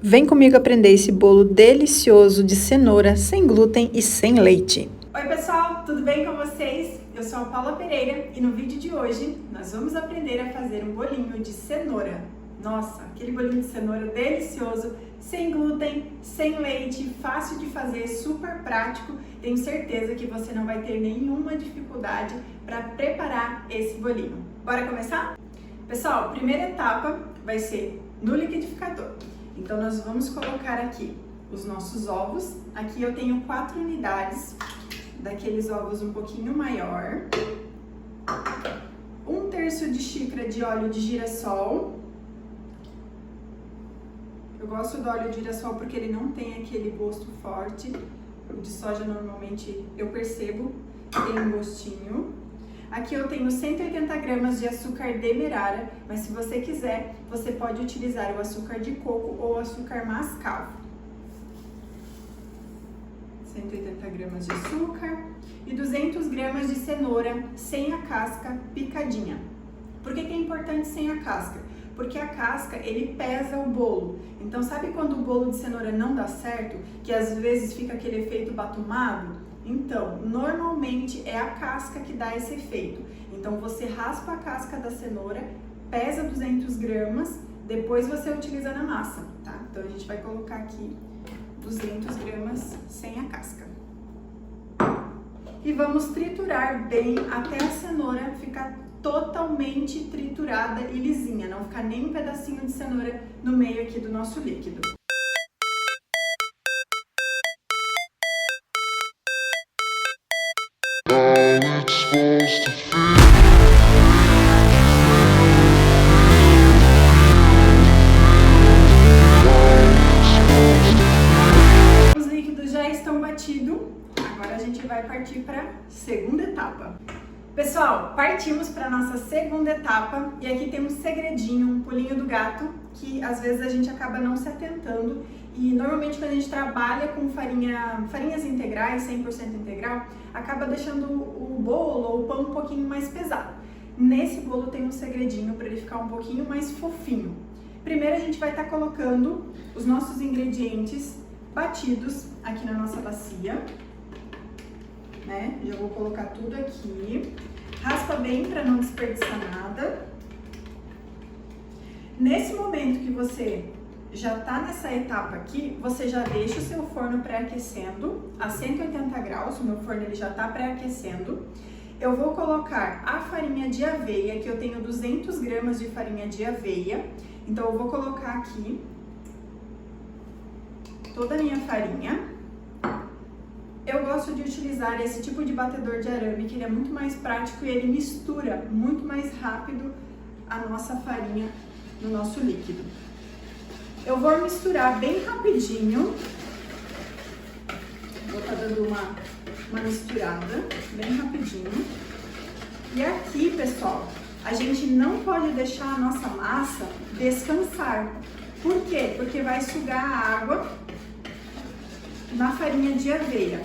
Vem comigo aprender esse bolo delicioso de cenoura, sem glúten e sem leite. Oi pessoal, tudo bem com vocês? Eu sou a Paula Pereira e no vídeo de hoje nós vamos aprender a fazer um bolinho de cenoura. Nossa, aquele bolinho de cenoura delicioso, sem glúten, sem leite, fácil de fazer, super prático. Tenho certeza que você não vai ter nenhuma dificuldade para preparar esse bolinho. Bora começar? Pessoal, a primeira etapa vai ser no liquidificador. Então nós vamos colocar aqui os nossos ovos. Aqui eu tenho 4 unidades daqueles ovos um pouquinho maior. 1/3 de xícara de óleo de girassol. Eu gosto do óleo de girassol porque ele não tem aquele gosto forte. O de soja normalmente eu percebo tem um gostinho. Aqui eu tenho 180 gramas de açúcar demerara, mas se você quiser, você pode utilizar o açúcar de coco ou açúcar mascavo. 180 gramas de açúcar e 200 gramas de cenoura sem a casca picadinha. Por que é importante sem a casca? Porque a casca, ele pesa o bolo. Então, sabe quando o bolo de cenoura não dá certo? Que às vezes fica aquele efeito batumado? Então, normalmente é a casca que dá esse efeito. Então, você raspa a casca da cenoura, pesa 200 gramas, depois você utiliza na massa, tá? Então, a gente vai colocar aqui 200 gramas sem a casca. E vamos triturar bem até a cenoura ficar totalmente triturada e lisinha, não ficar nem um pedacinho de cenoura no meio aqui do nosso líquido. Os líquidos já estão batidos, agora a gente vai partir para a segunda etapa. Pessoal, partimos para a nossa segunda etapa e aqui tem um segredinho, um pulinho do gato, que às vezes a gente acaba não se atentando e normalmente quando a gente trabalha com farinhas integrais, 100% integral, acaba deixando o bolo ou o pão um pouquinho mais pesado. Nesse bolo tem um segredinho para ele ficar um pouquinho mais fofinho. Primeiro a gente vai estar colocando os nossos ingredientes batidos aqui na nossa bacia. Já vou colocar tudo aqui, raspa bem para não desperdiçar nada. Nesse momento que você já tá nessa etapa aqui, você já deixa o seu forno pré-aquecendo a 180 graus, o meu forno ele já tá pré-aquecendo. Eu vou colocar a farinha de aveia, que eu tenho 200 gramas de farinha de aveia, então eu vou colocar aqui toda a minha farinha. Eu gosto de utilizar esse tipo de batedor de arame, que ele é muito mais prático e ele mistura muito mais rápido a nossa farinha no nosso líquido. Eu vou misturar bem rapidinho, vou estar dando uma misturada bem rapidinho. E aqui, pessoal, a gente não pode deixar a nossa massa descansar. Por quê? Porque vai sugar a água na farinha de aveia.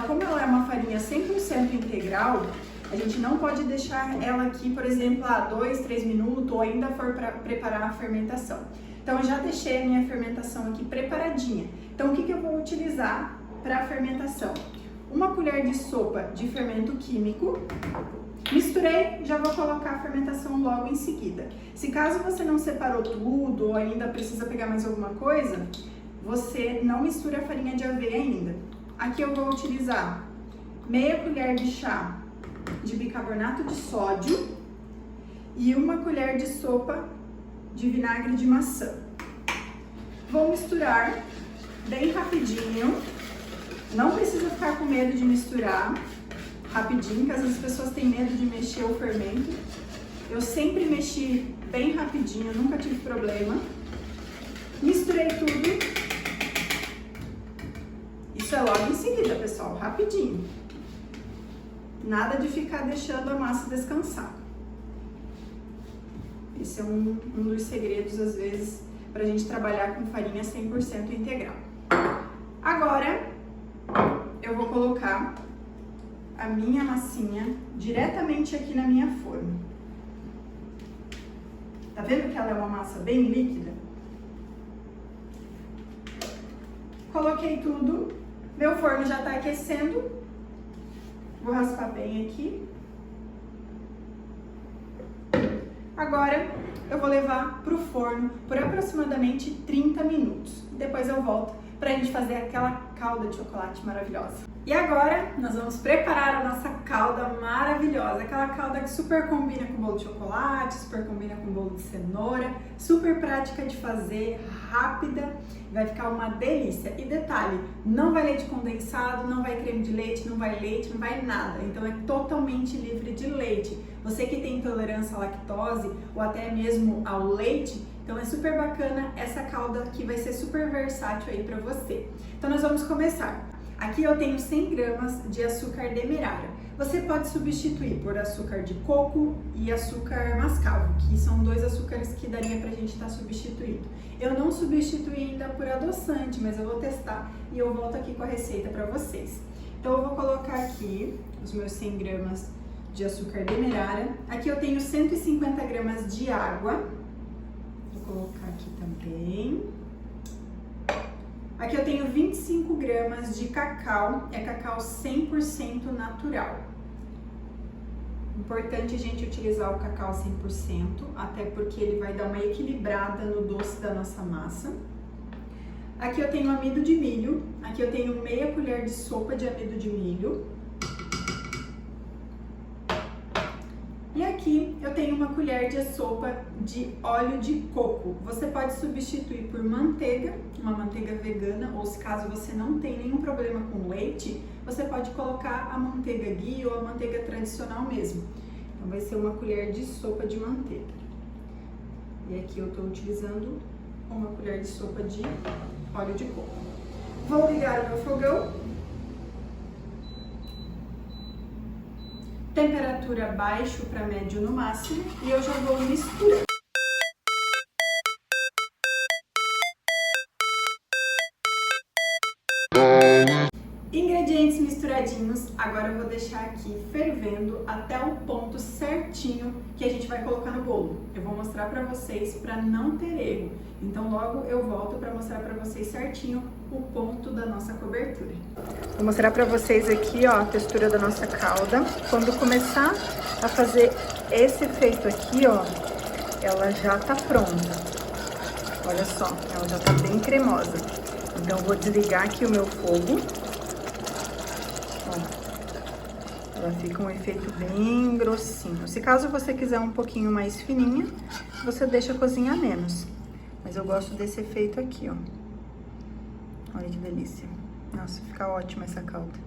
Como ela é uma farinha 100% integral, a gente não pode deixar ela aqui, por exemplo, 2, 3 minutos ou ainda for para preparar a fermentação. Então, eu já deixei a minha fermentação aqui preparadinha. Então, o que eu vou utilizar para a fermentação? 1 colher de sopa de fermento químico. Misturei, já vou colocar a fermentação logo em seguida. Se caso você não separou tudo ou ainda precisa pegar mais alguma coisa, você não mistura a farinha de aveia ainda. Aqui eu vou utilizar meia colher de chá de bicarbonato de sódio e 1 colher de sopa de vinagre de maçã. Vou misturar bem rapidinho. Não precisa ficar com medo de misturar rapidinho, porque às vezes as pessoas têm medo de mexer o fermento. Eu sempre mexi bem rapidinho, nunca tive problema. Misturei tudo. Isso é logo em seguida, pessoal, rapidinho. Nada de ficar deixando a massa descansar. Esse é um dos segredos, às vezes, para a gente trabalhar com farinha 100% integral. Agora, eu vou colocar a minha massinha diretamente aqui na minha forma. Tá vendo que ela é uma massa bem líquida? Coloquei tudo, meu forno já tá aquecendo. Vou raspar bem aqui. Agora eu vou levar pro forno por aproximadamente 30 minutos. Depois eu volto pra gente fazer aquela calda de chocolate maravilhosa. E agora nós vamos preparar a nossa calda maravilhosa. Aquela calda que super combina com bolo de chocolate, super combina com bolo de cenoura, super prática de fazer, rápida, vai ficar uma delícia. E detalhe, não vai leite condensado, não vai creme de leite, não vai nada. Então é totalmente livre de leite. Você que tem intolerância à lactose ou até mesmo ao leite, então é super bacana essa calda que vai ser super versátil aí pra você. Então nós vamos começar. Aqui eu tenho 100 gramas de açúcar demerara. Você pode substituir por açúcar de coco e açúcar mascavo, que são dois açúcares que daria pra gente estar substituindo. Eu não substituí ainda por adoçante, mas eu vou testar e eu volto aqui com a receita pra vocês. Então eu vou colocar aqui os meus 100 gramas de açúcar demerara. Aqui eu tenho 150 gramas de água. Vou colocar aqui também. Aqui eu tenho 25 gramas de cacau, é cacau 100% natural. Importante a gente utilizar o cacau 100%, até porque ele vai dar uma equilibrada no doce da nossa massa. Aqui eu tenho amido de milho, aqui eu tenho meia colher de sopa de amido de milho. E aqui eu tenho uma colher de sopa de óleo de coco. Você pode substituir por manteiga, uma manteiga vegana, ou se caso você não tem nenhum problema com leite, você pode colocar a manteiga ghee ou a manteiga tradicional mesmo. Então vai ser uma colher de sopa de manteiga. E aqui eu estou utilizando uma colher de sopa de óleo de coco. Vou ligar o meu fogão. Temperatura baixo para médio no máximo e eu já vou misturar. Ingredientes misturadinhos, agora eu vou deixar aqui fervendo até o ponto certinho que a gente vai colocar no bolo. Eu vou mostrar para vocês para não ter erro. Então logo eu volto para mostrar para vocês certinho o ponto da nossa cobertura. Vou mostrar para vocês aqui, ó, a textura da nossa calda. Quando começar a fazer esse efeito aqui, ó, ela já tá pronta. Olha só, ela já tá bem cremosa. Então eu vou desligar aqui o meu fogo. Ó, ela fica um efeito bem grossinho. Se caso você quiser um pouquinho mais fininha, você deixa cozinhar menos. Mas eu gosto desse efeito aqui, ó. Olha que delícia. Nossa, fica ótima essa calda.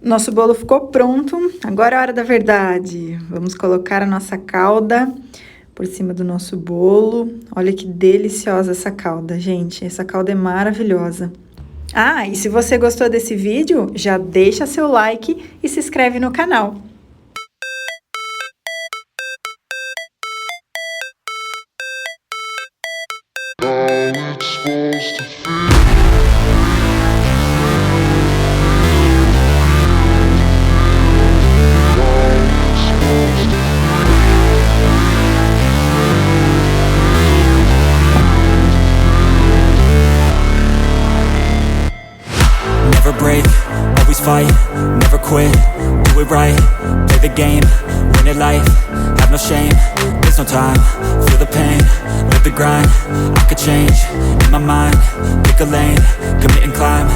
Nosso bolo ficou pronto. Agora é a hora da verdade. Vamos colocar a nossa calda por cima do nosso bolo. Olha que deliciosa essa calda, gente. Essa calda é maravilhosa. Ah, e se você gostou desse vídeo, já deixa seu like e se inscreve no canal. Never break, always fight, never quit, do it right, play the game, win it life, have no shame, there's no time, feel the pain, live the grind, I could change, in my mind, pick a lane, commit and climb,